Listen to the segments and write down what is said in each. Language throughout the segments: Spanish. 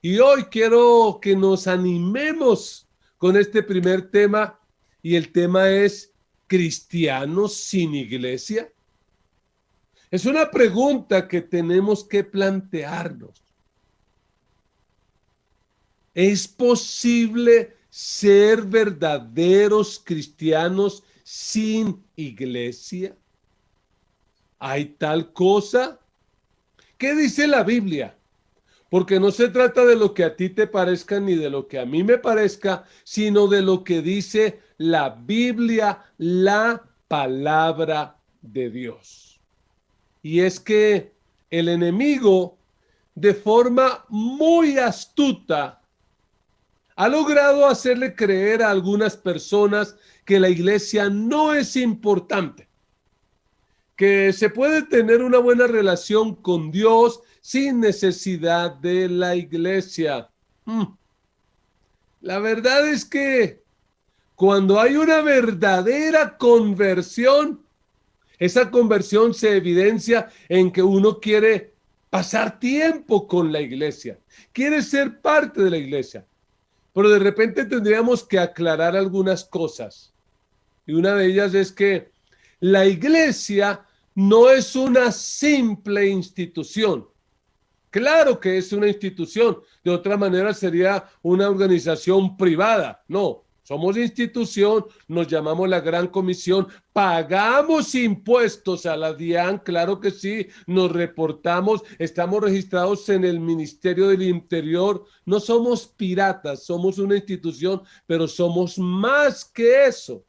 Y hoy quiero que nos animemos con este primer tema, y el tema es ¿cristianos sin iglesia? Es una pregunta que tenemos que plantearnos. ¿Es posible ser verdaderos cristianos sin iglesia? ¿Hay tal cosa? ¿Qué dice la Biblia? Porque no se trata de lo que a ti te parezca ni de lo que a mí me parezca, sino de lo que dice la Biblia, la palabra de Dios. Y es que el enemigo, de forma muy astuta, ha logrado hacerle creer a algunas personas que la iglesia no es importante, que se puede tener una buena relación con Dios sin necesidad de la iglesia. La verdad es que cuando hay una verdadera conversión, esa conversión se evidencia en que uno quiere pasar tiempo con la iglesia, quiere ser parte de la iglesia. Pero de repente tendríamos que aclarar algunas cosas. Y una de ellas es que la iglesia no es una simple institución. Claro que es una institución. De otra manera sería una organización privada. No, somos institución, nos llamamos la Gran Comisión, pagamos impuestos a la DIAN, claro que sí, nos reportamos, estamos registrados en el Ministerio del Interior. No somos piratas, somos una institución, pero somos más que eso.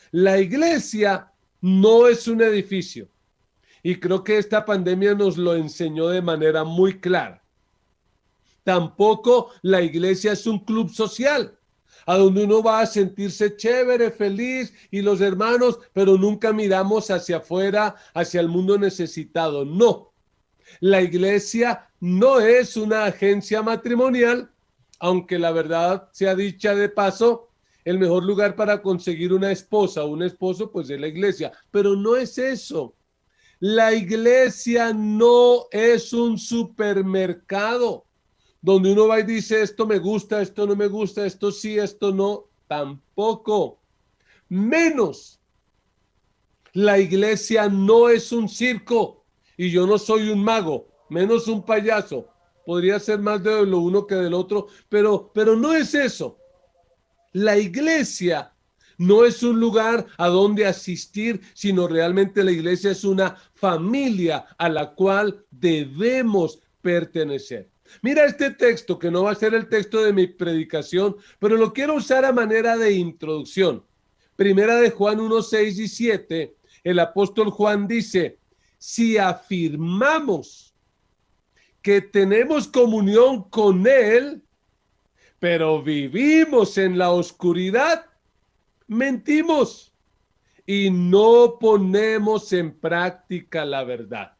La iglesia no es un edificio. Y creo que esta pandemia nos lo enseñó de manera muy clara. Tampoco la iglesia es un club social, a donde uno va a sentirse chévere, feliz, y los hermanos, pero nunca miramos hacia afuera, hacia el mundo necesitado. No, la iglesia no es una agencia matrimonial, aunque la verdad sea dicha de paso, el mejor lugar para conseguir una esposa o un esposo, pues es la iglesia. Pero no es eso. La iglesia no es un supermercado donde uno va y dice esto me gusta, esto no me gusta, esto sí, esto no, tampoco. Menos, la iglesia no es un circo y yo no soy un mago, menos un payaso. Podría ser más de lo uno que del otro, pero no es eso. La iglesia no es un lugar a donde asistir, sino realmente la iglesia es una familia a la cual debemos pertenecer. Mira este texto, que no va a ser el texto de mi predicación, pero lo quiero usar a manera de introducción. Primera de Juan 1, 6 y 7, el apóstol Juan dice, si afirmamos que tenemos comunión con Él, pero vivimos en la oscuridad, mentimos y no ponemos en práctica la verdad.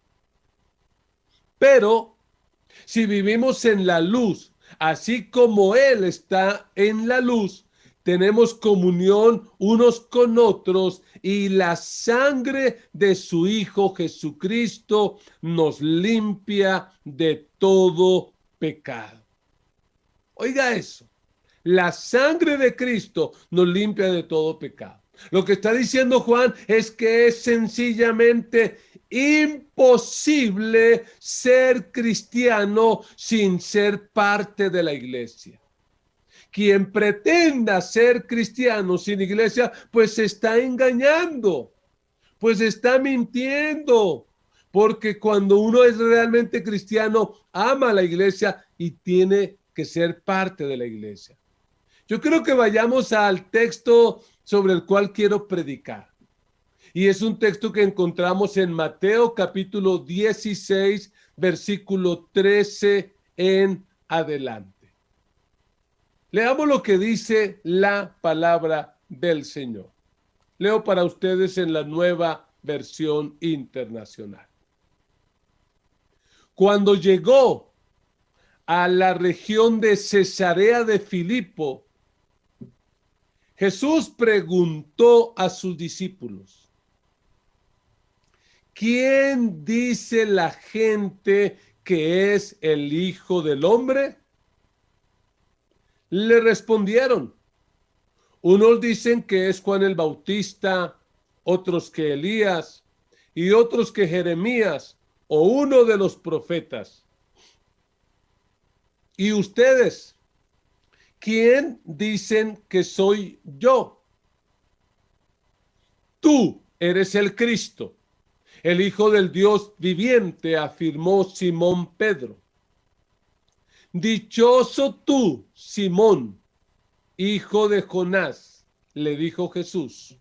Pero si vivimos en la luz, así como Él está en la luz, tenemos comunión unos con otros y la sangre de su Hijo Jesucristo nos limpia de todo pecado. Oiga eso. La sangre de Cristo nos limpia de todo pecado. Lo que está diciendo Juan es que es sencillamente imposible ser cristiano sin ser parte de la iglesia. Quien pretenda ser cristiano sin iglesia, pues se está engañando, pues está mintiendo. Porque cuando uno es realmente cristiano, ama a la iglesia y tiene que ser parte de la iglesia. Yo creo que vayamos al texto sobre el cual quiero predicar. Y es un texto que encontramos en Mateo capítulo 16, versículo 13 en adelante. Leamos lo que dice la palabra del Señor. Leo para ustedes en la Nueva Versión Internacional. Cuando llegó a la región de Cesarea de Filipo, Jesús preguntó a sus discípulos, ¿quién dice la gente que es el Hijo del Hombre? Le respondieron: unos dicen que es Juan el Bautista, otros que Elías, y otros que Jeremías o uno de los profetas. ¿Y ustedes? ¿Quién dicen que soy yo? Tú eres el Cristo, el Hijo del Dios viviente, afirmó Simón Pedro. Dichoso tú, Simón, hijo de Jonás, le dijo Jesús,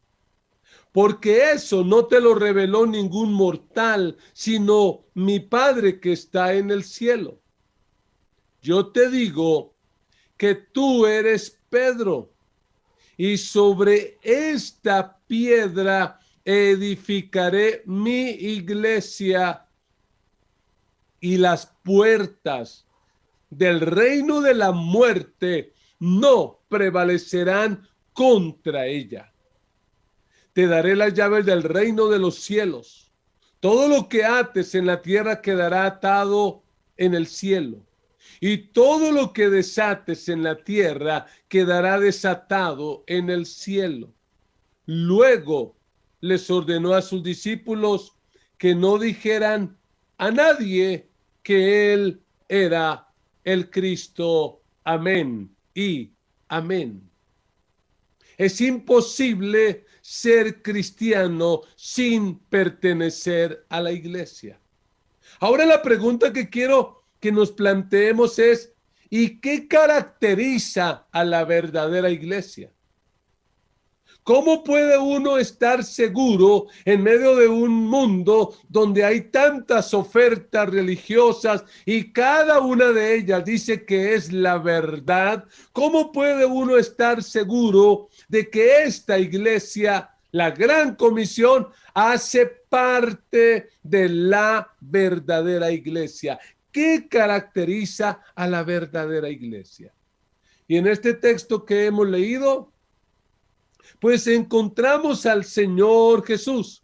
porque eso no te lo reveló ningún mortal, sino mi Padre que está en el cielo. Yo te digo que tú eres Pedro, y sobre esta piedra edificaré mi iglesia, y las puertas del reino de la muerte no prevalecerán contra ella. Te daré las llaves del reino de los cielos. Todo lo que ates en la tierra quedará atado en el cielo, y todo lo que desates en la tierra quedará desatado en el cielo. Luego les ordenó a sus discípulos que no dijeran a nadie que él era el Cristo. Amén y amén. Es imposible ser cristiano sin pertenecer a la iglesia. Ahora la pregunta que quiero que nos planteemos es: ¿y qué caracteriza a la verdadera iglesia? ¿Cómo puede uno estar seguro en medio de un mundo donde hay tantas ofertas religiosas y cada una de ellas dice que es la verdad? ¿Cómo puede uno estar seguro de que esta iglesia, la Gran Comisión, hace parte de la verdadera iglesia? ¿Qué caracteriza a la verdadera iglesia? Y en este texto que hemos leído, pues encontramos al Señor Jesús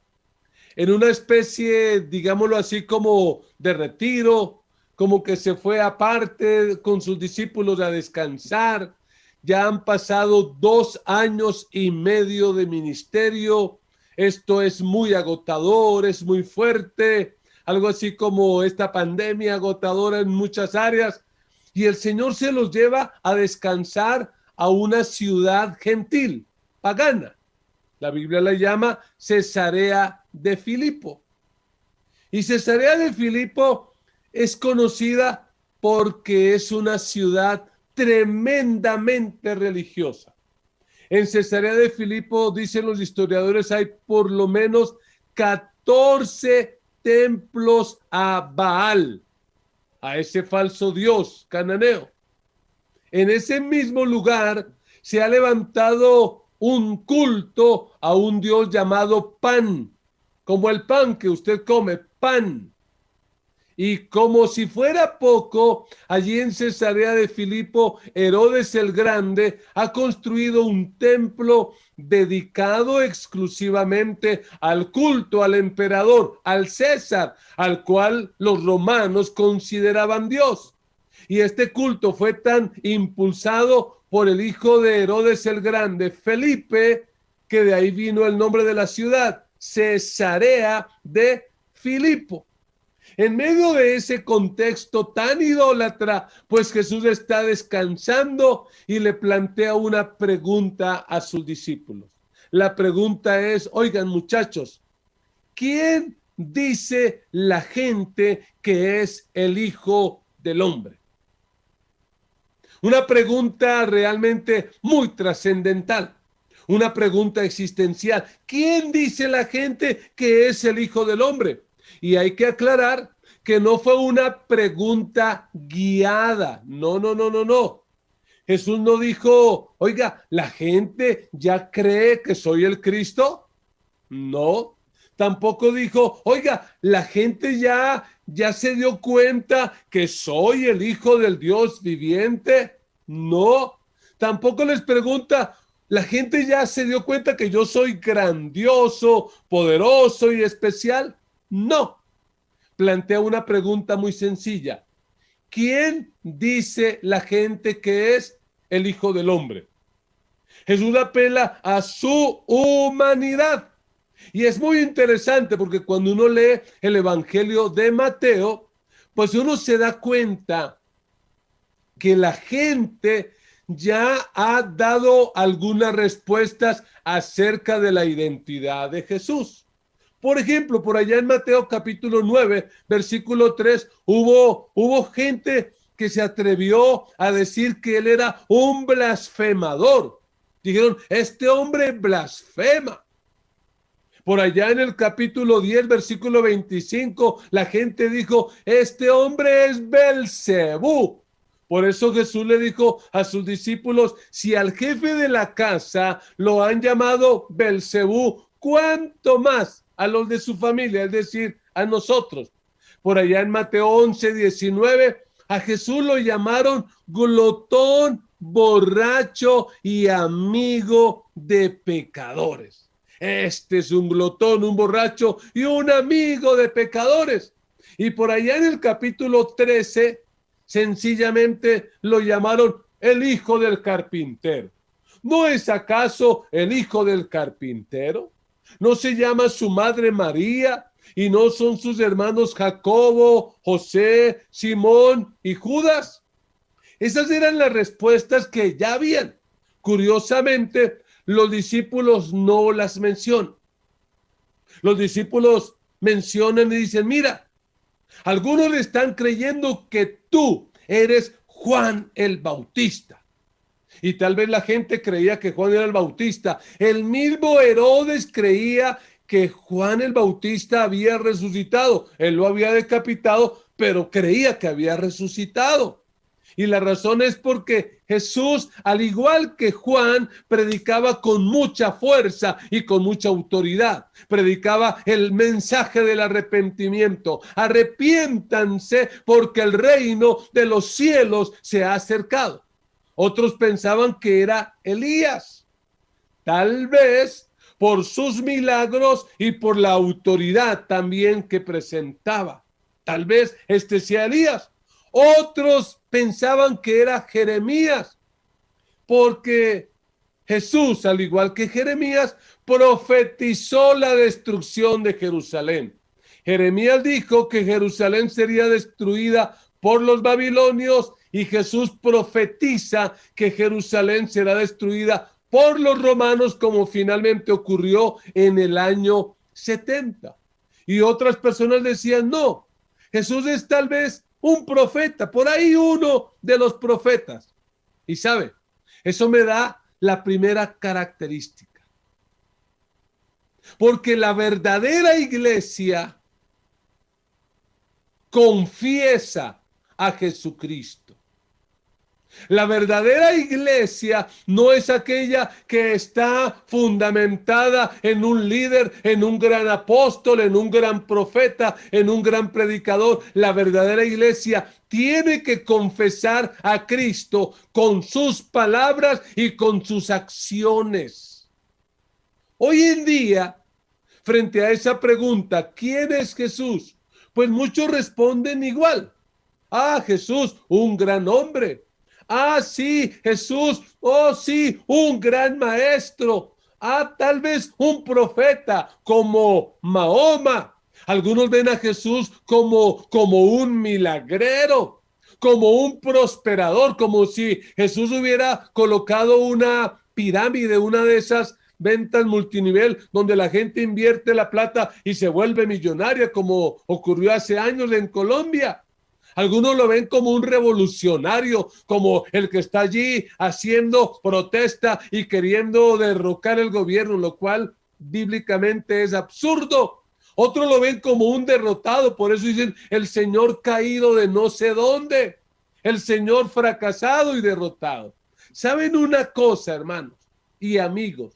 en una especie, digámoslo así, como de retiro, como que se fue aparte con sus discípulos a descansar. Ya han pasado 2 años y medio de ministerio. Esto es muy agotador, es muy fuerte, algo así como esta pandemia agotadora en muchas áreas. Y el Señor se los lleva a descansar a una ciudad gentil, pagana. La Biblia la llama Cesarea de Filipo. Y Cesarea de Filipo es conocida porque es una ciudad tremendamente religiosa. En Cesarea de Filipo, dicen los historiadores, hay por lo menos 14 templos a Baal, a ese falso dios cananeo. En ese mismo lugar se ha levantado un culto a un dios llamado Pan, como el pan que usted come, pan. Y como si fuera poco, allí en Cesarea de Filipo, Herodes el Grande ha construido un templo dedicado exclusivamente al culto al emperador, al César, al cual los romanos consideraban Dios. Y este culto fue tan impulsado por el hijo de Herodes el Grande, Felipe, que de ahí vino el nombre de la ciudad, Cesarea de Filipo. En medio de ese contexto tan idólatra, pues Jesús está descansando y le plantea una pregunta a sus discípulos. La pregunta es: oigan, muchachos, ¿quién dice la gente que es el Hijo del Hombre? Una pregunta realmente muy trascendental, una pregunta existencial. ¿Quién dice la gente que es el Hijo del Hombre? Y hay que aclarar que no fue una pregunta guiada. No. Jesús no dijo: oiga, ¿la gente ya cree que soy el Cristo? No. Tampoco dijo: oiga, ¿la gente ya se dio cuenta que soy el Hijo del Dios viviente? No. Tampoco les pregunta: ¿la gente ya se dio cuenta que yo soy grandioso, poderoso y especial? No. Plantea una pregunta muy sencilla: ¿quién dice la gente que es el Hijo del Hombre. Jesús apela a su humanidad. Y es muy interesante porque cuando uno lee el Evangelio de Mateo, pues uno se da cuenta que la gente ya ha dado algunas respuestas acerca de la identidad de Jesús. Por ejemplo, por allá en Mateo capítulo 9, versículo 3, hubo gente que se atrevió a decir que él era un blasfemador. Dijeron, este hombre blasfema. Por allá en el capítulo 10, versículo 25, la gente dijo, este hombre es Belcebú. Por eso Jesús le dijo a sus discípulos, si al jefe de la casa lo han llamado Belcebú, ¿cuánto más a los de su familia? Es decir, a nosotros. Por allá en Mateo 11, 19, a Jesús lo llamaron glotón, borracho y amigo de pecadores. Este es un glotón, un borracho y un amigo de pecadores. Y por allá en el capítulo 13, sencillamente lo llamaron el hijo del carpintero. ¿No es acaso el hijo del carpintero? ¿No se llama su madre María? ¿Y no son sus hermanos Jacobo, José, Simón y Judas? Esas eran las respuestas que ya habían. Curiosamente, los discípulos no las mencionan. Los discípulos mencionan y dicen, mira, algunos le están creyendo que tú eres Juan el Bautista. Y tal vez la gente creía que Juan era el Bautista. El mismo Herodes creía que Juan el Bautista había resucitado. Él lo había decapitado, pero creía que había resucitado. Y la razón es porque Jesús, al igual que Juan, predicaba con mucha fuerza y con mucha autoridad. Predicaba el mensaje del arrepentimiento. Arrepiéntanse porque el reino de los cielos se ha acercado. Otros pensaban que era Elías. Tal vez por sus milagros y por la autoridad también que presentaba. Tal vez este sea Elías. Otros pensaban que era Jeremías, porque Jesús, al igual que Jeremías, profetizó la destrucción de Jerusalén. Jeremías dijo que Jerusalén sería destruida por los babilonios y Jesús profetiza que Jerusalén será destruida por los romanos, como finalmente ocurrió en el año 70. Y otras personas decían, no, Jesús es tal vez un profeta, por ahí uno de los profetas. Y sabe, eso me da la primera característica. Porque la verdadera iglesia confiesa a Jesucristo. La verdadera iglesia no es aquella que está fundamentada en un líder, en un gran apóstol, en un gran profeta, en un gran predicador. La verdadera iglesia tiene que confesar a Cristo con sus palabras y con sus acciones. Hoy en día, frente a esa pregunta, ¿quién es Jesús? Pues muchos responden igual. Ah, Jesús, un gran hombre. Ah, sí, Jesús, oh sí, un gran maestro. Ah, tal vez un profeta como Mahoma. Algunos ven a Jesús como un milagrero, como un prosperador, como si Jesús hubiera colocado una pirámide, una de esas ventas multinivel donde la gente invierte la plata y se vuelve millonaria, como ocurrió hace años en Colombia. Algunos lo ven como un revolucionario, como el que está allí haciendo protesta y queriendo derrocar el gobierno, lo cual bíblicamente es absurdo. Otros lo ven como un derrotado, por eso dicen el Señor caído de no sé dónde, el Señor fracasado y derrotado. ¿Saben una cosa, hermanos y amigos?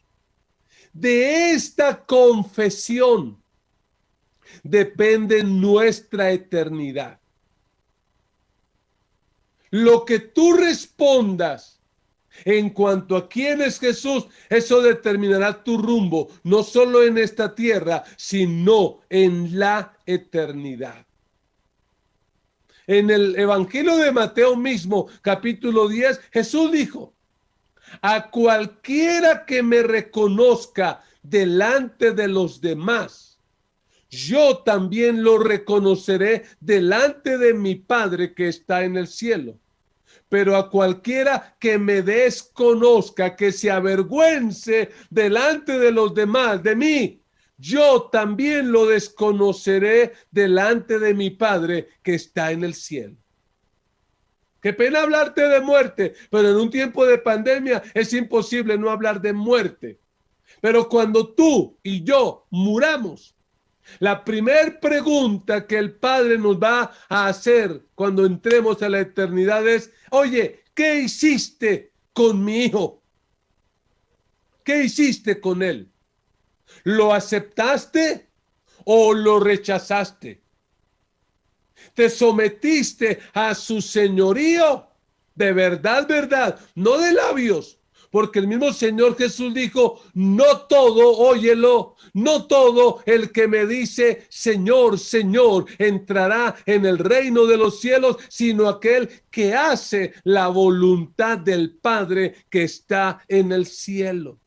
De esta confesión depende nuestra eternidad. Lo que tú respondas en cuanto a quién es Jesús, eso determinará tu rumbo, no solo en esta tierra, sino en la eternidad. En el Evangelio de Mateo mismo, capítulo 10, Jesús dijo, A cualquiera que me reconozca delante de los demás, yo también lo reconoceré delante de mi Padre que está en el cielo. Pero a cualquiera que me desconozca, que se avergüence delante de los demás, de mí, yo también lo desconoceré delante de mi Padre que está en el cielo. Qué pena hablarte de muerte, pero en un tiempo de pandemia es imposible no hablar de muerte. Pero cuando tú y yo muramos, la primera pregunta que el Padre nos va a hacer cuando entremos a la eternidad es: oye, ¿qué hiciste con mi hijo? ¿Qué hiciste con él? ¿Lo aceptaste o lo rechazaste? ¿Te sometiste a su señorío? De verdad, verdad, no de labios. Porque el mismo Señor Jesús dijo: no todo, óyelo, no todo el que me dice Señor, Señor, entrará en el reino de los cielos, sino aquel que hace la voluntad del Padre que está en el cielo.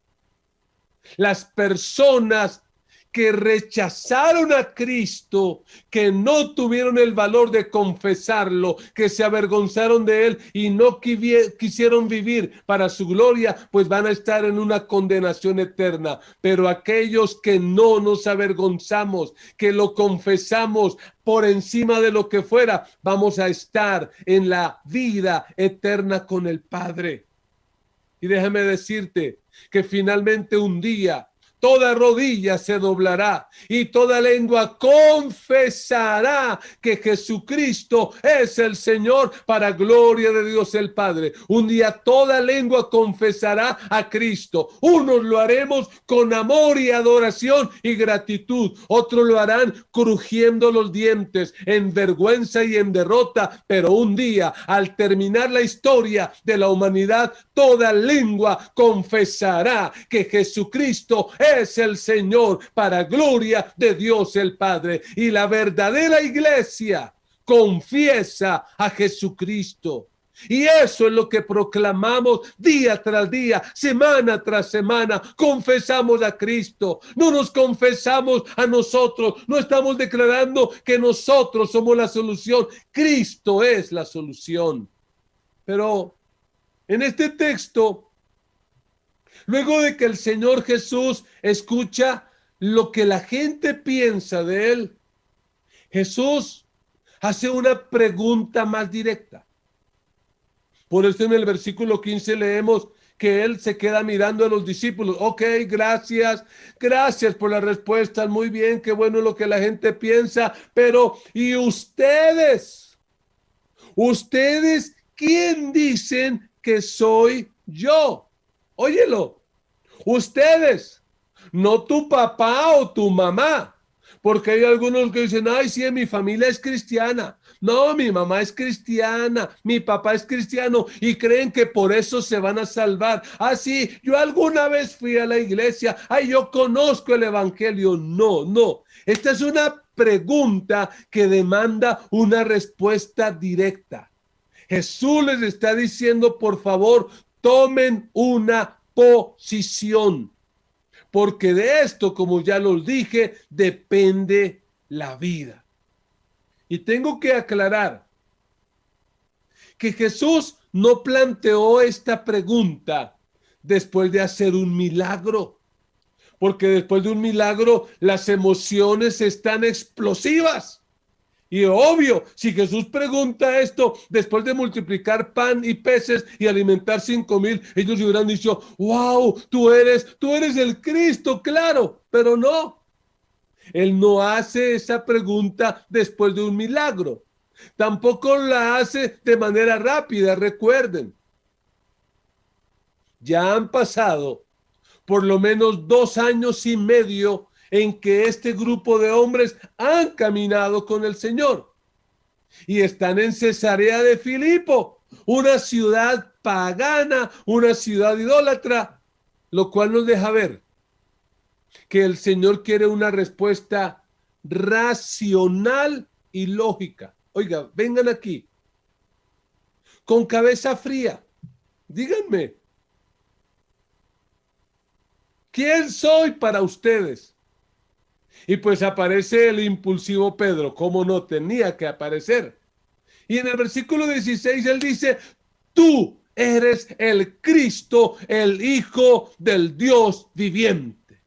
Las personas que rechazaron a Cristo, que no tuvieron el valor de confesarlo, que se avergonzaron de él y no quisieron vivir para su gloria, pues van a estar en una condenación eterna. Pero aquellos que no nos avergonzamos, que lo confesamos por encima de lo que fuera, vamos a estar en la vida eterna con el Padre. Y déjame decirte que finalmente un día toda rodilla se doblará y toda lengua confesará que Jesucristo es el Señor, para gloria de Dios el Padre. Un día toda lengua confesará a Cristo. Unos lo haremos con amor y adoración y gratitud. Otros lo harán crujiendo los dientes, en vergüenza y en derrota. Pero un día, al terminar la historia de la humanidad, toda lengua confesará que Jesucristo es el Señor, para gloria de Dios el Padre. Y la verdadera iglesia confiesa a Jesucristo. Y eso es lo que proclamamos día tras día, semana tras semana. Confesamos a Cristo, no nos confesamos a nosotros, no estamos declarando que nosotros somos la solución. Cristo es la solución. Pero en este texto, luego de que el Señor Jesús escucha lo que la gente piensa de él, Jesús hace una pregunta más directa. Por eso en el versículo 15 leemos que él se queda mirando a los discípulos. Ok, gracias por la respuesta, muy bien, qué bueno lo que la gente piensa, pero ¿y ustedes? ¿Ustedes quién dicen que soy yo? Óyelo, ustedes, no tu papá o tu mamá, porque hay algunos que dicen: ay, sí, mi familia es cristiana. No, mi mamá es cristiana, mi papá es cristiano, y creen que por eso se van a salvar. Ah, sí, yo alguna vez fui a la iglesia, ay, yo conozco el evangelio. No, no, esta es una pregunta que demanda una respuesta directa. Jesús les está diciendo: por favor, tomen una posición, porque de esto, como ya los dije, depende la vida. Y tengo que aclarar que Jesús no planteó esta pregunta después de hacer un milagro, porque después de un milagro las emociones están explosivas. Y obvio, si Jesús pregunta esto después de multiplicar pan y peces y alimentar 5,000, ellos hubieran dicho: wow, tú eres el Cristo, claro. Pero no, él no hace esa pregunta después de un milagro. Tampoco la hace de manera rápida. Recuerden, ya han pasado por lo menos 2 años y medio en que este grupo de hombres han caminado con el Señor y están en Cesarea de Filipo, una ciudad pagana, una ciudad idólatra, lo cual nos deja ver que el Señor quiere una respuesta racional y lógica. Oiga, vengan aquí, con cabeza fría, díganme, ¿Quién soy para ustedes? Y pues aparece el impulsivo Pedro, como no tenía que aparecer. Y en el versículo 16 él dice, tú eres el Cristo, el Hijo del Dios viviente.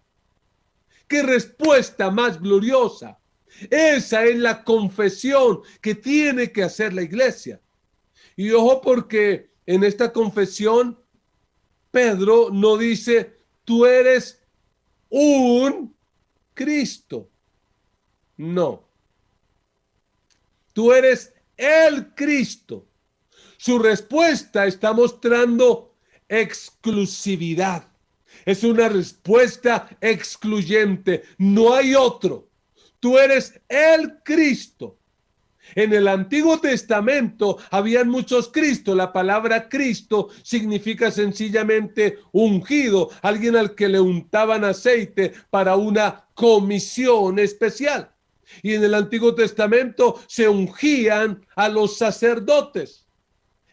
¡Qué respuesta más gloriosa! Esa es la confesión que tiene que hacer la iglesia. Y ojo, porque en esta confesión Pedro no dice, tú eres un Cristo. No. Tú eres el Cristo. Su respuesta está mostrando exclusividad. Es una respuesta excluyente. No hay otro. Tú eres el Cristo. En el Antiguo Testamento habían muchos Cristos. La palabra Cristo significa sencillamente ungido, alguien al que le untaban aceite para una comisión especial. Y en el Antiguo Testamento se ungían a los sacerdotes.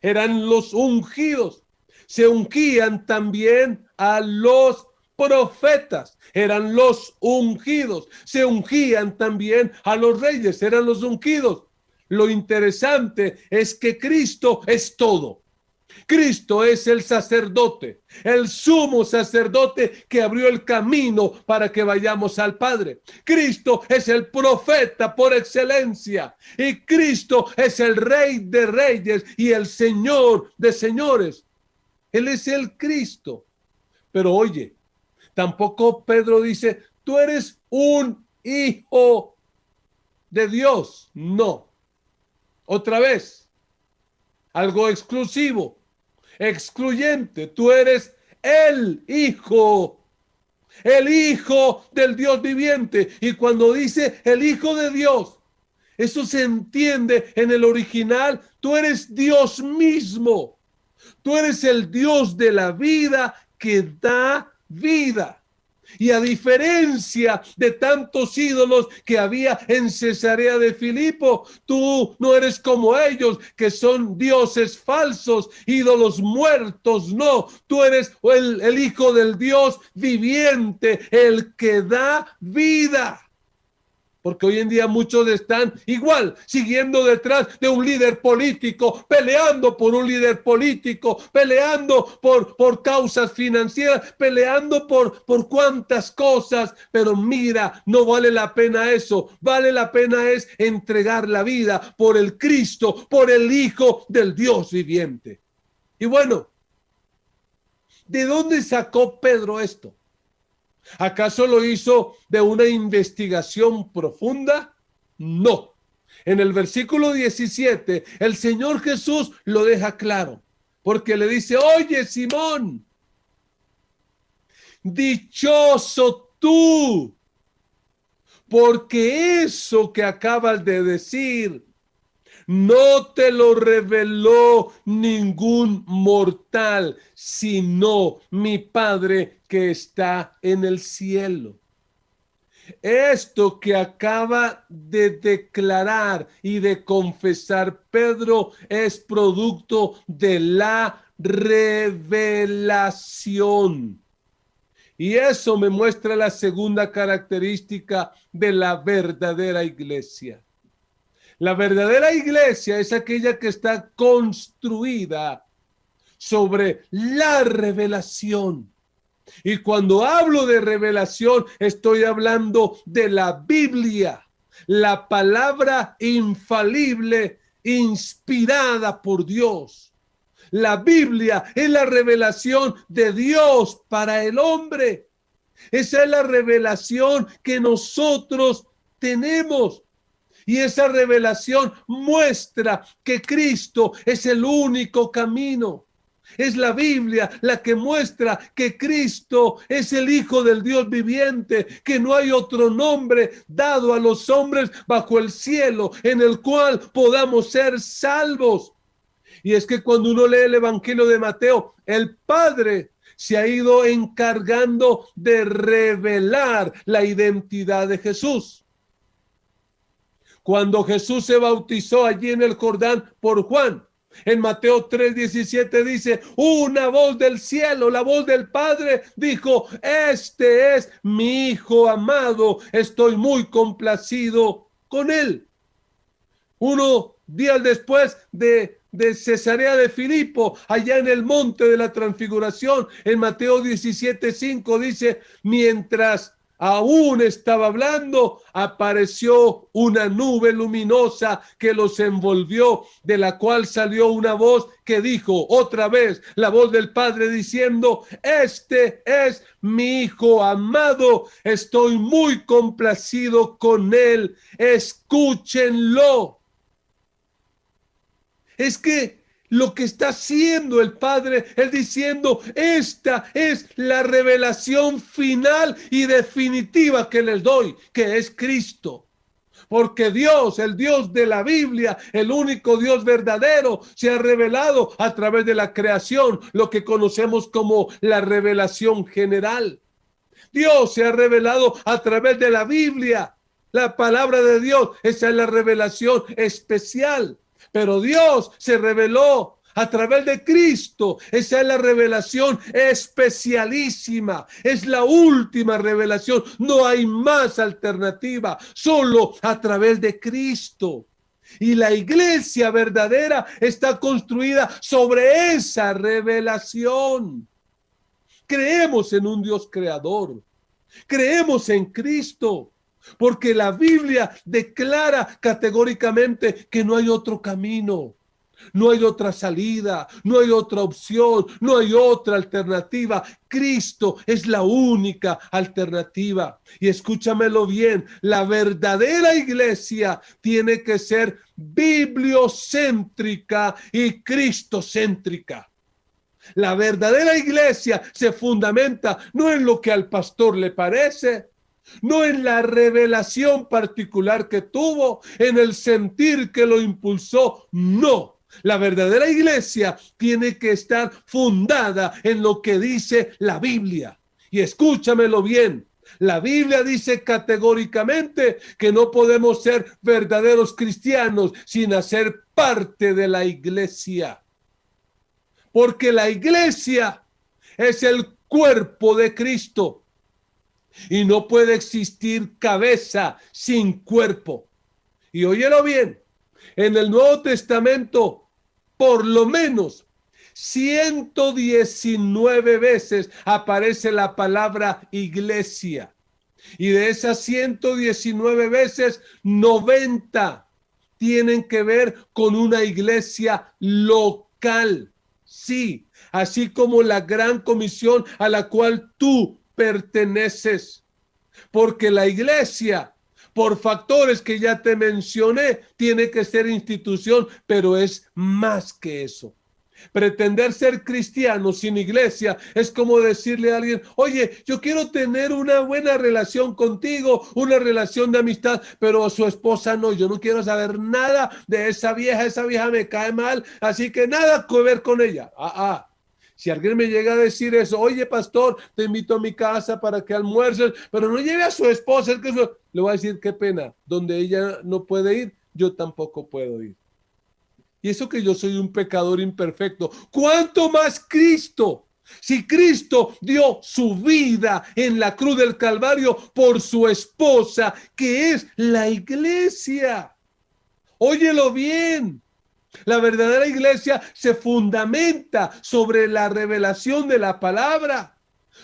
Eran los ungidos. Se ungían también a los profetas, eran los ungidos. Se ungían también a los reyes, eran los ungidos. Lo interesante es que Cristo es todo. Cristo es el sacerdote, el sumo sacerdote que abrió el camino para que vayamos al Padre. Cristo es el profeta por excelencia y Cristo es el Rey de reyes y el Señor de señores. Él es el Cristo. Pero oye, tampoco Pedro dice, tú eres un hijo de Dios. No. Otra vez, algo exclusivo, excluyente. Tú eres el Hijo del Dios viviente. Y cuando dice el Hijo de Dios, eso se entiende en el original. Tú eres Dios mismo. Tú eres el Dios de la vida que da vida. Y a diferencia de tantos ídolos que había en Cesarea de Filipo, tú no eres como ellos, que son dioses falsos, ídolos muertos. No, tú eres el Hijo del Dios viviente, el que da vida. Porque hoy en día muchos están igual, siguiendo detrás de un líder político, peleando por un líder político, peleando por causas financieras, peleando por cuantas cosas. Pero mira, no vale la pena eso. Vale la pena es entregar la vida por el Cristo, por el Hijo del Dios viviente. Y bueno, ¿de dónde sacó Pedro esto? ¿Acaso lo hizo de una investigación profunda? No. En el versículo 17, el Señor Jesús lo deja claro, porque le dice, oye, Simón, dichoso tú, porque eso que acabas de decir no te lo reveló ningún mortal, sino mi Padre que está en el cielo. Esto que acaba de declarar y de confesar Pedro es producto de la revelación. Y eso me muestra la segunda característica de la verdadera iglesia. La verdadera iglesia es aquella que está construida sobre la revelación. Y cuando hablo de revelación, estoy hablando de la Biblia, la palabra infalible, inspirada por Dios. La Biblia es la revelación de Dios para el hombre. Esa es la revelación que nosotros tenemos. Y esa revelación muestra que Cristo es el único camino. Es la Biblia la que muestra que Cristo es el Hijo del Dios viviente, que no hay otro nombre dado a los hombres bajo el cielo en el cual podamos ser salvos. Y es que cuando uno lee el Evangelio de Mateo, el Padre se ha ido encargando de revelar la identidad de Jesús. Cuando Jesús se bautizó allí en el Jordán por Juan, En Mateo 3:17 dice, una voz del cielo, la voz del Padre, dijo, este es mi Hijo amado, estoy muy complacido con él. Unos días después de Cesarea de Filipo, allá en el monte de la transfiguración, en Mateo 17:5 dice, mientras aún estaba hablando, apareció una nube luminosa que los envolvió, de la cual salió una voz que dijo, otra vez, la voz del Padre diciendo, este es mi Hijo amado, estoy muy complacido con él, escúchenlo. Es que lo que está haciendo el Padre es diciendo, esta es la revelación final y definitiva que les doy, que es Cristo. Porque Dios, el Dios de la Biblia, el único Dios verdadero, se ha revelado a través de la creación, lo que conocemos como la revelación general. Dios se ha revelado a través de la Biblia, la palabra de Dios, esa es la revelación especial. Pero Dios se reveló a través de Cristo. Esa es la revelación especialísima. Es la última revelación. No hay más alternativa. Solo a través de Cristo. Y la iglesia verdadera está construida sobre esa revelación. Creemos en un Dios creador. Creemos en Cristo. Porque la Biblia declara categóricamente que no hay otro camino, no hay otra salida, no hay otra opción, no hay otra alternativa. Cristo es la única alternativa. Y escúchamelo bien, la verdadera iglesia tiene que ser bibliocéntrica y cristocéntrica. La verdadera iglesia se fundamenta no en lo que al pastor le parece, no en la revelación particular que tuvo, en el sentir que lo impulsó, no. La verdadera iglesia tiene que estar fundada en lo que dice la Biblia. Y escúchamelo bien, la Biblia dice categóricamente que no podemos ser verdaderos cristianos sin hacer parte de la iglesia. Porque la iglesia es el cuerpo de Cristo. Y no puede existir cabeza sin cuerpo. Y óyelo bien, en el Nuevo Testamento, por lo menos 119 veces aparece la palabra iglesia. Y de esas 119 veces, 90 tienen que ver con una iglesia local. Sí, así como la gran comisión a la cual tú perteneces, porque la iglesia, por factores que ya te mencioné, tiene que ser institución, pero es más que eso. Pretender ser cristiano sin iglesia es como decirle a alguien, oye, yo quiero tener una buena relación contigo, una relación de amistad, pero a su esposa no, yo no quiero saber nada de esa vieja me cae mal, así que nada que ver con ella. Si alguien me llega a decir eso, oye, pastor, te invito a mi casa para que almuerces, pero no lleve a su esposa, le voy a decir, qué pena, donde ella no puede ir, yo tampoco puedo ir. Y eso que yo soy un pecador imperfecto, ¿cuánto más Cristo? Si Cristo dio su vida en la cruz del Calvario por su esposa, que es la iglesia. Óyelo bien. La verdadera iglesia se fundamenta sobre la revelación de la palabra.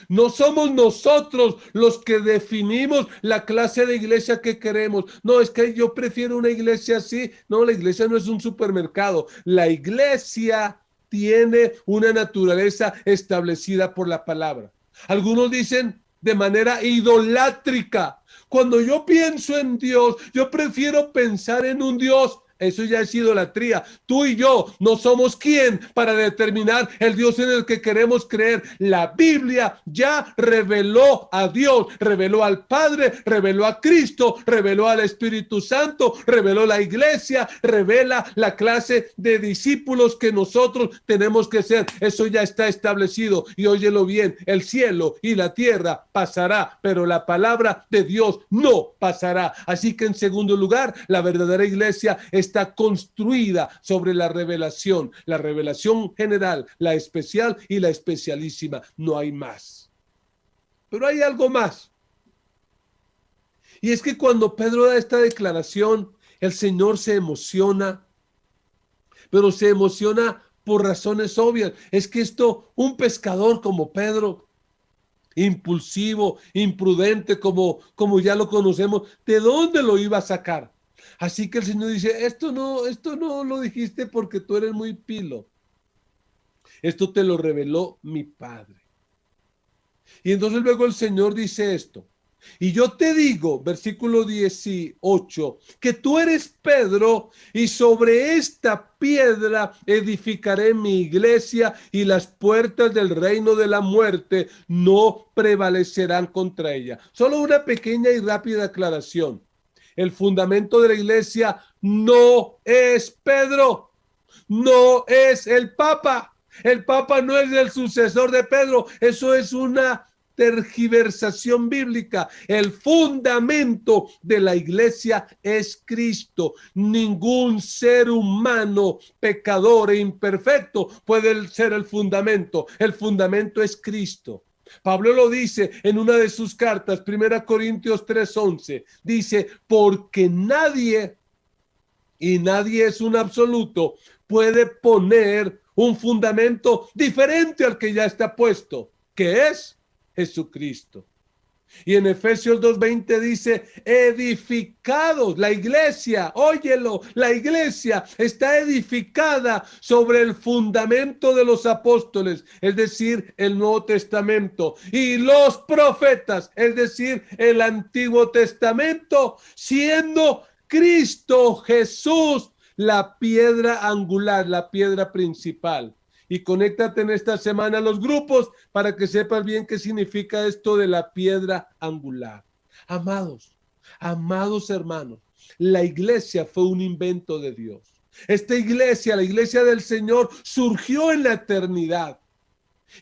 No somos nosotros los que definimos la clase de iglesia que queremos. No, es que yo prefiero una iglesia así. No, la iglesia no es un supermercado. La iglesia tiene una naturaleza establecida por la palabra. Algunos dicen de manera idolátrica. Cuando yo pienso en Dios, yo prefiero pensar en un Dios. Eso ya es idolatría. Tú y yo no somos quien para determinar el Dios en el que queremos creer. La Biblia ya reveló a Dios, reveló al Padre, reveló a Cristo, reveló al Espíritu Santo, reveló la iglesia, revela la clase de discípulos que nosotros tenemos que ser. Eso ya está establecido. Y óyelo bien, el cielo y la tierra pasará, pero la palabra de Dios no pasará. Así que en segundo lugar, la verdadera iglesia es está construida sobre la revelación general, la especial y la especialísima. No hay más. Pero hay algo más. Y es que cuando Pedro da esta declaración, el Señor se emociona, pero se emociona por razones obvias. Es que un pescador como Pedro, impulsivo, imprudente, como ya lo conocemos, ¿de dónde lo iba a sacar? Así que el Señor dice, esto no lo dijiste porque tú eres muy pilo. Esto te lo reveló mi Padre. Y entonces luego el Señor dice esto. Y yo te digo, versículo 18, que tú eres Pedro y sobre esta piedra edificaré mi iglesia y las puertas del reino de la muerte no prevalecerán contra ella. Solo una pequeña y rápida aclaración. El fundamento de la iglesia no es Pedro, no es el Papa. El Papa no es el sucesor de Pedro. Eso es una tergiversación bíblica. El fundamento de la iglesia es Cristo. Ningún ser humano pecador e imperfecto puede ser el fundamento. El fundamento es Cristo. Pablo lo dice en una de sus cartas, 1 Corintios 3:11. Dice, porque nadie, y nadie es un absoluto, puede poner un fundamento diferente al que ya está puesto, que es Jesucristo. Y en Efesios 2:20 dice, edificados, la iglesia, óyelo, la iglesia está edificada sobre el fundamento de los apóstoles, es decir, el Nuevo Testamento, y los profetas, es decir, el Antiguo Testamento, siendo Cristo Jesús la piedra angular, la piedra principal. Y conéctate en esta semana a los grupos para que sepas bien qué significa esto de la piedra angular. Amados hermanos, la iglesia fue un invento de Dios. Esta iglesia, la iglesia del Señor, surgió en la eternidad.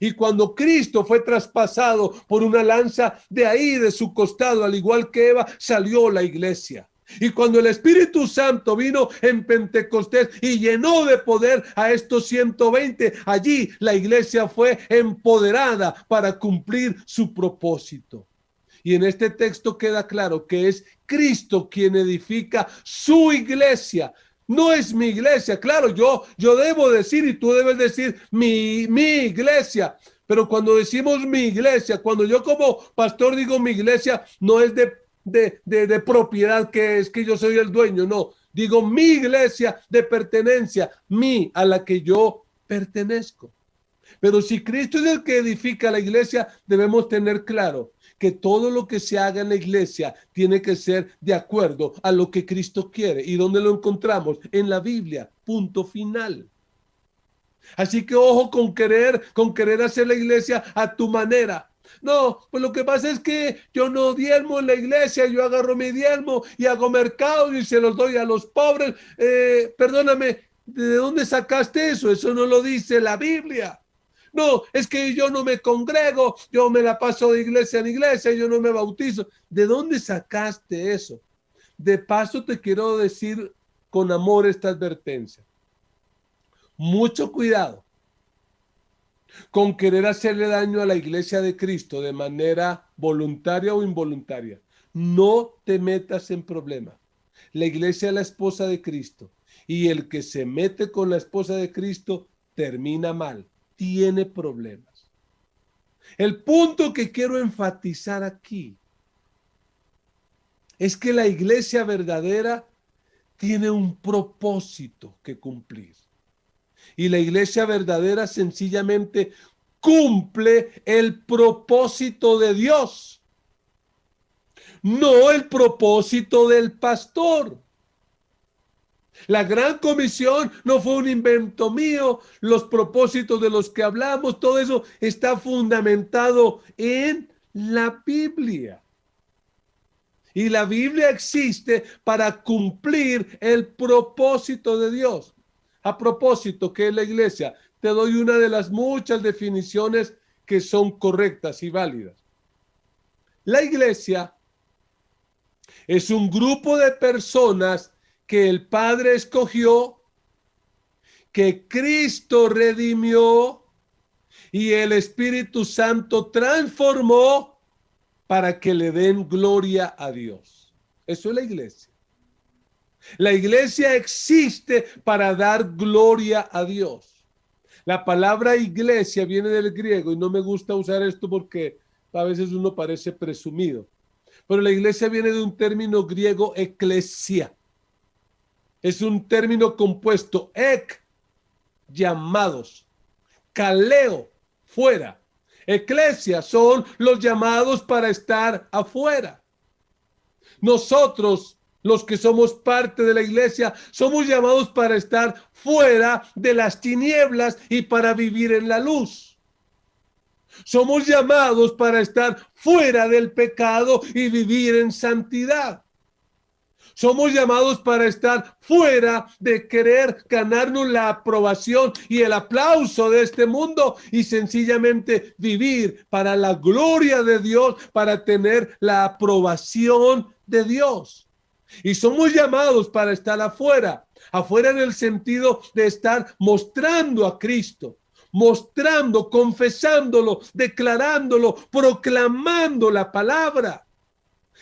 Y cuando Cristo fue traspasado por una lanza, de ahí, de su costado, al igual que Eva, salió la iglesia. Y cuando el Espíritu Santo vino en Pentecostés y llenó de poder a estos 120, allí la iglesia fue empoderada para cumplir su propósito. Y en este texto queda claro que es Cristo quien edifica su iglesia. No es mi iglesia. Claro, yo debo decir y tú debes decir mi iglesia. Pero cuando decimos mi iglesia, cuando yo como pastor digo mi iglesia, no es de propiedad, que es que yo soy el dueño, no, digo mi iglesia de pertenencia, a la que yo pertenezco. Pero si Cristo es el que edifica la iglesia, debemos tener claro que todo lo que se haga en la iglesia tiene que ser de acuerdo a lo que Cristo quiere. ¿Y dónde lo encontramos? En la Biblia, punto final. Así que ojo con querer hacer la iglesia a tu manera. No, pues lo que pasa es que yo no diezmo en la iglesia, yo agarro mi diezmo y hago mercado y se los doy a los pobres. Perdóname, ¿de dónde sacaste eso? Eso no lo dice la Biblia. No, es que yo no me congrego, yo me la paso de iglesia en iglesia, yo no me bautizo. ¿De dónde sacaste eso? De paso te quiero decir con amor esta advertencia. Mucho cuidado con querer hacerle daño a la iglesia de Cristo de manera voluntaria o involuntaria. No te metas en problemas. La iglesia es la esposa de Cristo y el que se mete con la esposa de Cristo termina mal, tiene problemas. El punto que quiero enfatizar aquí es que la iglesia verdadera tiene un propósito que cumplir. Y la iglesia verdadera sencillamente cumple el propósito de Dios, no el propósito del pastor. La gran comisión no fue un invento mío. Los propósitos de los que hablamos, todo eso está fundamentado en la Biblia. Y la Biblia existe para cumplir el propósito de Dios. A propósito, ¿qué es la iglesia? Te doy una de las muchas definiciones que son correctas y válidas. La iglesia es un grupo de personas que el Padre escogió, que Cristo redimió y el Espíritu Santo transformó para que le den gloria a Dios. Eso es la iglesia. La iglesia existe para dar gloria a Dios. La palabra iglesia viene del griego y no me gusta usar esto porque a veces uno parece presumido. Pero la iglesia viene de un término griego eclesia. Es un término compuesto, llamados, kaleo, fuera. Eclesia son los llamados para estar afuera. Nosotros, los que somos parte de la iglesia, somos llamados para estar fuera de las tinieblas y para vivir en la luz. Somos llamados para estar fuera del pecado y vivir en santidad. Somos llamados para estar fuera de querer ganarnos la aprobación y el aplauso de este mundo y sencillamente vivir para la gloria de Dios, para tener la aprobación de Dios. Y somos llamados para estar afuera, afuera en el sentido de estar mostrando a Cristo, mostrando, confesándolo, declarándolo, proclamando la palabra.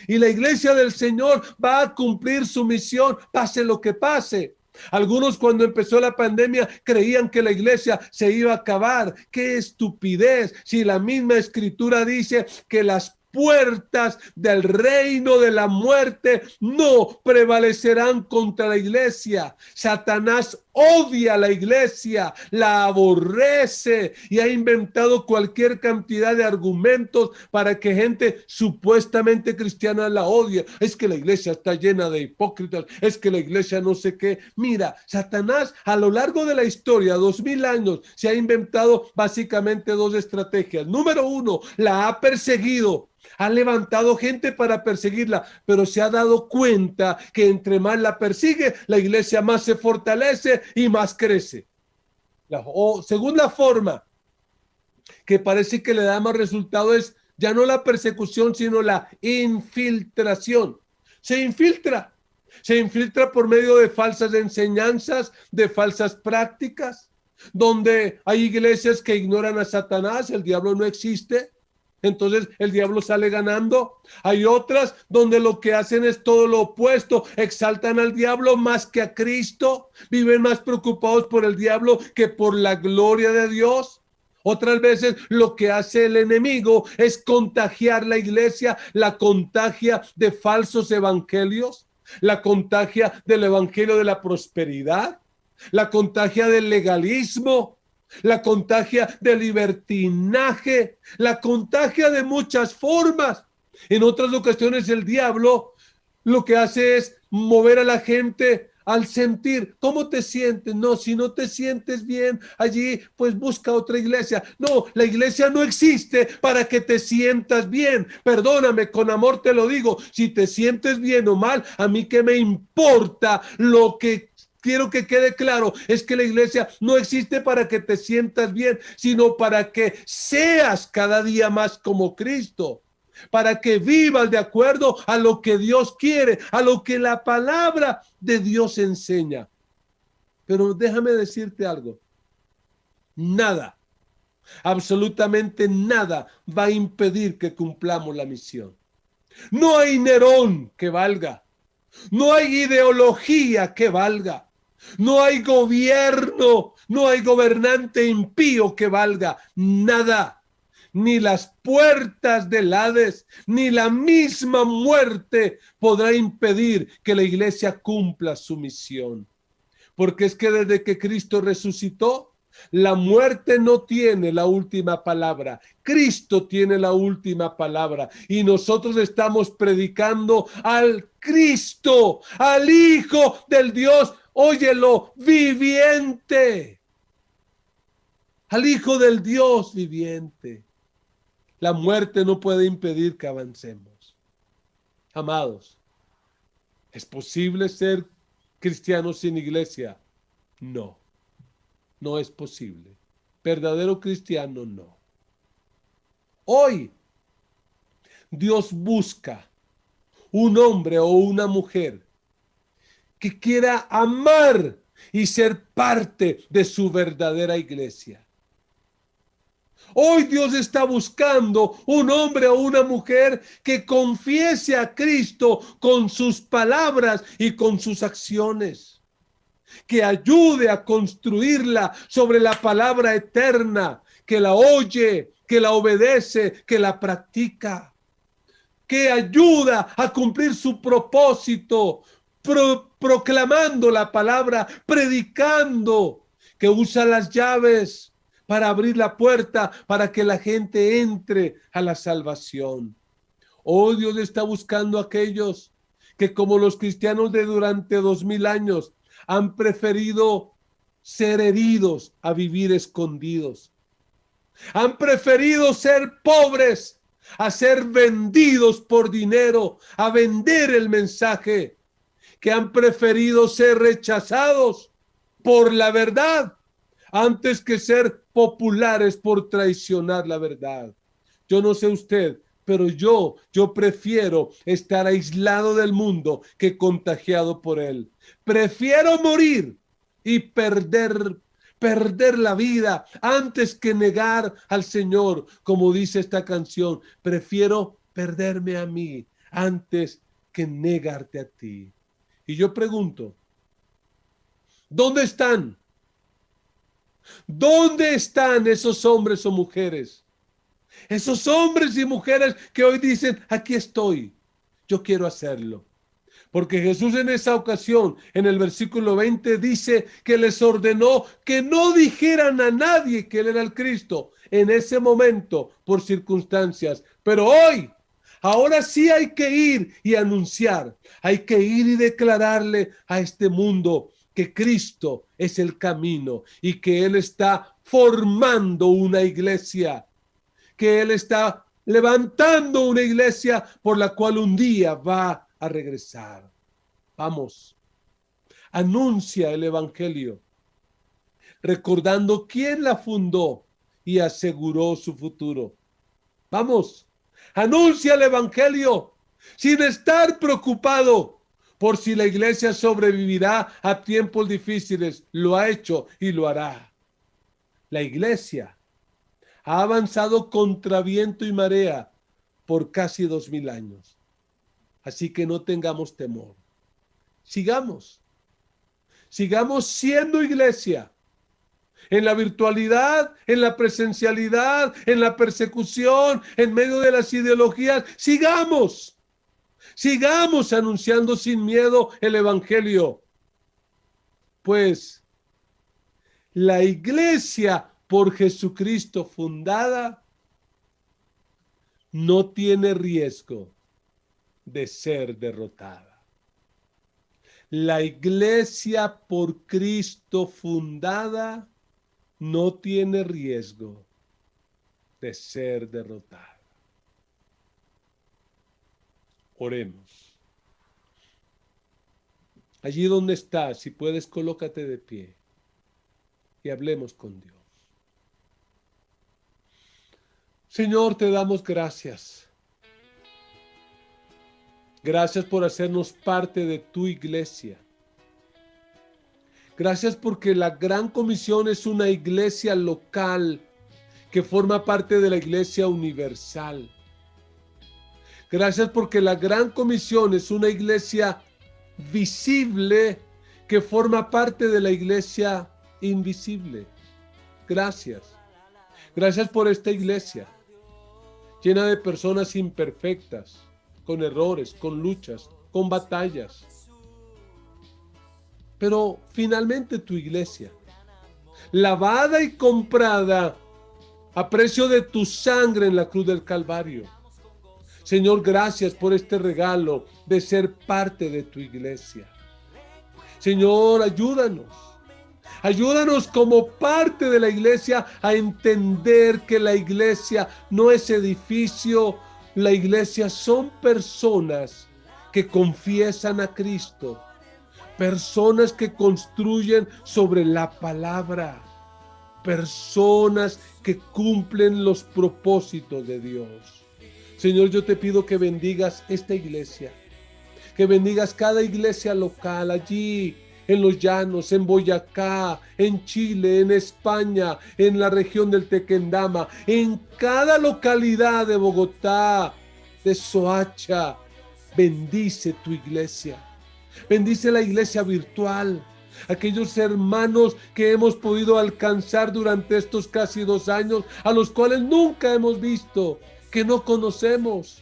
Y la iglesia del Señor va a cumplir su misión, pase lo que pase. Algunos cuando empezó la pandemia creían que la iglesia se iba a acabar. ¡Qué estupidez! Si la misma escritura dice que las puertas del reino de la muerte no prevalecerán contra la iglesia. Satanás odia a la iglesia, la aborrece y ha inventado cualquier cantidad de argumentos para que gente supuestamente cristiana la odie. Es que la iglesia está llena de hipócritas, es que la iglesia no sé qué. Mira, Satanás a lo largo de la historia, 2000 años, se ha inventado básicamente dos estrategias. Número uno, la ha perseguido. Ha levantado gente para perseguirla, pero se ha dado cuenta que entre más la persigue, la iglesia más se fortalece y más crece. Segunda forma, que parece que le da más resultado, es ya no la persecución, sino la infiltración. Se infiltra por medio de falsas enseñanzas, de falsas prácticas, donde hay iglesias que ignoran a Satanás, el diablo no existe. Entonces el diablo sale ganando. Hay otras donde lo que hacen es todo lo opuesto, exaltan al diablo más que a Cristo, viven más preocupados por el diablo que por la gloria de Dios. Otras veces lo que hace el enemigo es contagiar la iglesia, la contagia de falsos evangelios, la contagia del evangelio de la prosperidad, la contagia del legalismo, la contagia del libertinaje, la contagia de muchas formas. En otras ocasiones el diablo lo que hace es mover a la gente al sentir. ¿Cómo te sientes? No, si no te sientes bien allí, pues busca otra iglesia. No, la iglesia no existe para que te sientas bien. Perdóname, con amor te lo digo. Si te sientes bien o mal, a mí qué me importa. Lo que quiero que quede claro es que la iglesia no existe para que te sientas bien, sino para que seas cada día más como Cristo, para que vivas de acuerdo a lo que Dios quiere, a lo que la palabra de Dios enseña. Pero déjame decirte algo, nada, absolutamente nada va a impedir que cumplamos la misión. No hay Nerón que valga, no hay ideología que valga. No hay gobierno, no hay gobernante impío que valga nada. Ni las puertas del Hades, ni la misma muerte podrá impedir que la iglesia cumpla su misión. Porque es que desde que Cristo resucitó, la muerte no tiene la última palabra. Cristo tiene la última palabra. Y nosotros estamos predicando al Cristo, al Hijo del Dios, óyelo, viviente. Al Hijo del Dios viviente. La muerte no puede impedir que avancemos. Amados, ¿es posible ser cristianos sin iglesia? No, no es posible. Verdadero cristiano, no. Hoy, Dios busca un hombre o una mujer que quiera amar y ser parte de su verdadera iglesia. Hoy Dios está buscando un hombre o una mujer que confiese a Cristo con sus palabras y con sus acciones, que ayude a construirla sobre la palabra eterna, que la oye, que la obedece, que la practica, que ayuda a cumplir su propósito, proclamando la palabra, predicando, que usa las llaves para abrir la puerta para que la gente entre a la salvación. Oh, Dios está buscando a aquellos que, como los cristianos de durante 2000 años, han preferido ser heridos a vivir escondidos. Han preferido ser pobres a ser vendidos por dinero, a vender el mensaje. Que han preferido ser rechazados por la verdad antes que ser populares por traicionar la verdad. Yo no sé usted, pero yo prefiero estar aislado del mundo que contagiado por él. Prefiero morir y perder la vida antes que negar al Señor, como dice esta canción. Prefiero perderme a mí antes que negarte a ti. Y yo pregunto, ¿dónde están? ¿Dónde están esos hombres o mujeres? Esos hombres y mujeres que hoy dicen, aquí estoy, yo quiero hacerlo. Porque Jesús en esa ocasión, en el versículo 20, dice que les ordenó que no dijeran a nadie que él era el Cristo en ese momento por circunstancias. Pero hoy, ahora sí hay que ir y anunciar, hay que ir y declararle a este mundo que Cristo es el camino y que Él está formando una iglesia, que Él está levantando una iglesia por la cual un día va a regresar. Vamos, anuncia el evangelio, recordando quién la fundó y aseguró su futuro. Vamos, anuncia el evangelio sin estar preocupado por si la iglesia sobrevivirá a tiempos difíciles. Lo ha hecho y lo hará. La iglesia ha avanzado contra viento y marea por casi 2000 años. Así que no tengamos temor. Sigamos siendo iglesia. En la virtualidad, en la presencialidad, en la persecución, en medio de las ideologías. Sigamos anunciando sin miedo el evangelio. Pues la iglesia por Jesucristo fundada no tiene riesgo de ser derrotada. La iglesia por Cristo fundada no tiene riesgo de ser derrotada. Oremos. Allí donde estás, si puedes, colócate de pie y hablemos con Dios. Señor, te damos gracias. Gracias por hacernos parte de tu iglesia. Gracias porque la Gran Comisión es una iglesia local que forma parte de la iglesia universal. Gracias porque la Gran Comisión es una iglesia visible que forma parte de la iglesia invisible. Gracias. Gracias por esta iglesia llena de personas imperfectas, con errores, con luchas, con batallas. Pero finalmente tu iglesia, lavada y comprada a precio de tu sangre en la cruz del Calvario. Señor, gracias por este regalo de ser parte de tu iglesia. Señor, ayúdanos. Ayúdanos como parte de la iglesia a entender que la iglesia no es edificio. La iglesia son personas que confiesan a Cristo. Personas que construyen sobre la palabra. Personas que cumplen los propósitos de Dios. Señor, yo te pido que bendigas esta iglesia. que bendigas cada iglesia local allí, en Los Llanos, en Boyacá, en Chile, en España, en la región del Tequendama, en cada localidad de Bogotá, de Soacha. Bendice tu iglesia. Bendice la iglesia virtual. Aquellos hermanos que hemos podido alcanzar durante estos casi 2 años, a los cuales nunca hemos visto, que no conocemos,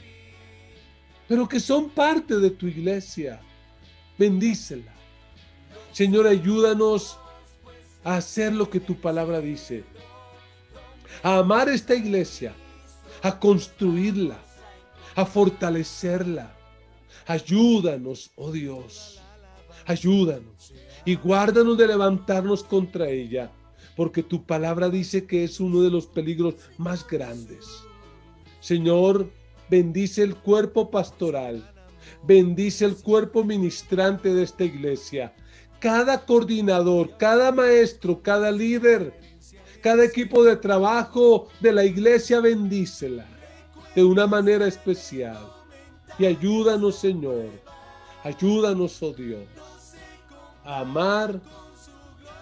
pero que son parte de tu iglesia. Bendícela. Señor, ayúdanos a hacer lo que tu palabra dice, a amar esta iglesia, a construirla, a fortalecerla. Ayúdanos, oh Dios, ayúdanos y guárdanos de levantarnos contra ella, porque tu palabra dice que es uno de los peligros más grandes. Señor, bendice el cuerpo pastoral, bendice el cuerpo ministrante de esta iglesia, cada coordinador, cada maestro, cada líder, cada equipo de trabajo de la iglesia, bendícela de una manera especial. Y ayúdanos, Señor, ayúdanos, oh Dios, a amar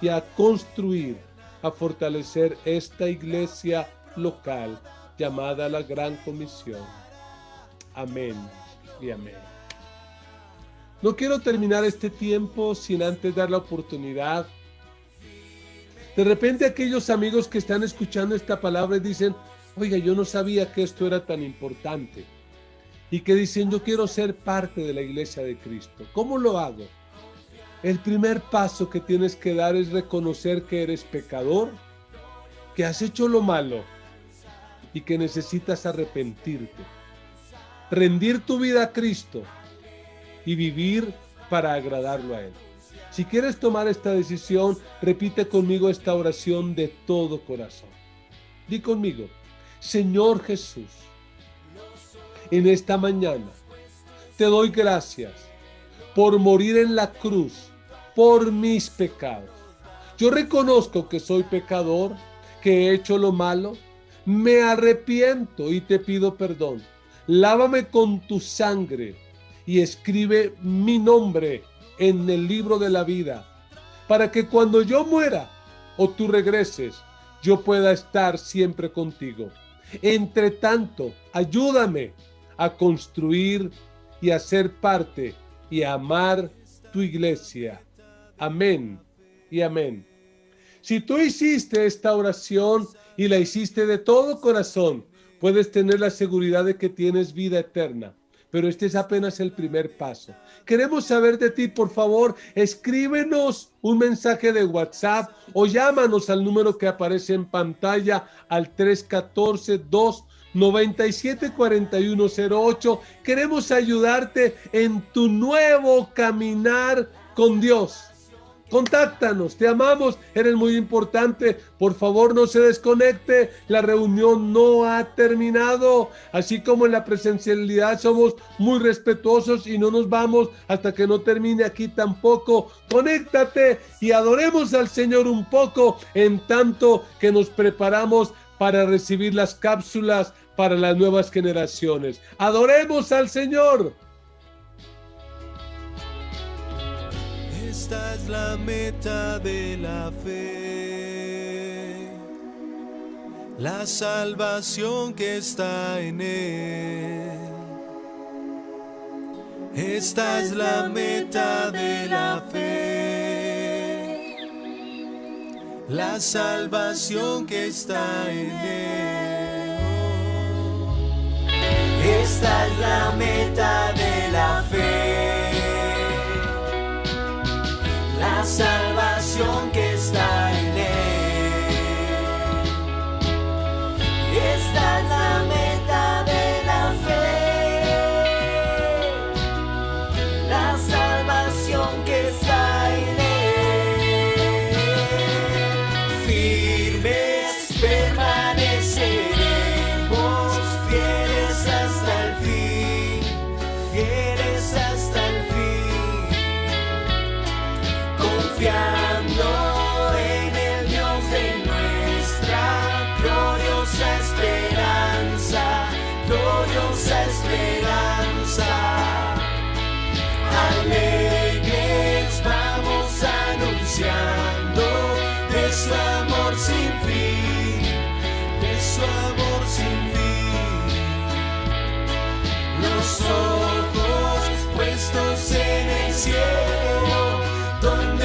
y a construir, a fortalecer esta iglesia local llamada la Gran Comisión. Amén y amén. No quiero terminar este tiempo sin antes dar la oportunidad. De repente aquellos amigos que están escuchando esta palabra dicen, oiga, yo no sabía que esto era tan importante. Y que dicen, yo quiero ser parte de la iglesia de Cristo. ¿Cómo lo hago? El primer paso que tienes que dar es reconocer que eres pecador, que has hecho lo malo y que necesitas arrepentirte. Rendir tu vida a Cristo y vivir para agradarlo a Él. Si quieres tomar esta decisión, repite conmigo esta oración de todo corazón. Di conmigo, Señor Jesús, en esta mañana te doy gracias por morir en la cruz por mis pecados. Yo reconozco que soy pecador, que he hecho lo malo, me arrepiento y te pido perdón. Lávame con tu sangre y escribe mi nombre en el libro de la vida, para que cuando yo muera o tú regreses, yo pueda estar siempre contigo. Entre tanto, ayúdame a construir y a ser parte y a amar tu iglesia. Amén y amén. Si tú hiciste esta oración y la hiciste de todo corazón, puedes tener la seguridad de que tienes vida eterna. Pero este es apenas el primer paso. Queremos saber de ti, por favor, escríbenos un mensaje de WhatsApp o llámanos al número que aparece en pantalla al 314-297-4108. Queremos ayudarte en tu nuevo caminar con Dios. Contáctanos, te amamos, eres muy importante. Por favor, no se desconecte, la reunión no ha terminado. Así como en la presencialidad somos muy respetuosos y no nos vamos hasta que no termine aquí tampoco. Conéctate y adoremos al Señor un poco en tanto que nos preparamos para recibir las cápsulas para las nuevas generaciones. Adoremos al Señor. Esta es la meta de la fe, la salvación que está en Él. Esta es la meta de la fe, la salvación que está en Él. Esta es la meta de la fe, la salvación que está en Él. Esta es la meta de la fe, la salvación que está en Él. Firmes permaneceremos, fieles hasta el fin, hasta el fin. Confiando ojos puestos en el cielo, donde